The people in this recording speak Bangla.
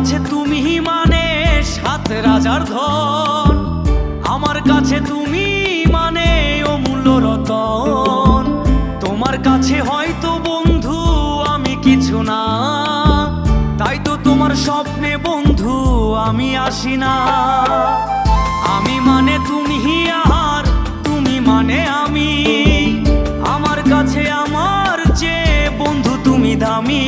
কাছে তুমি মানে সাত রাজার ধন, আমার কাছে তুমি মানে অমূল্য রতন। তোমার কাছে হয়তো বন্ধু আমি কিছু না, তাই তো তোমার স্বপ্নে বন্ধু আমি আসি না। আমি মানে তুমি আর তুমি মানে আমি, আমার কাছে আমার যে বন্ধু তুমি দামি।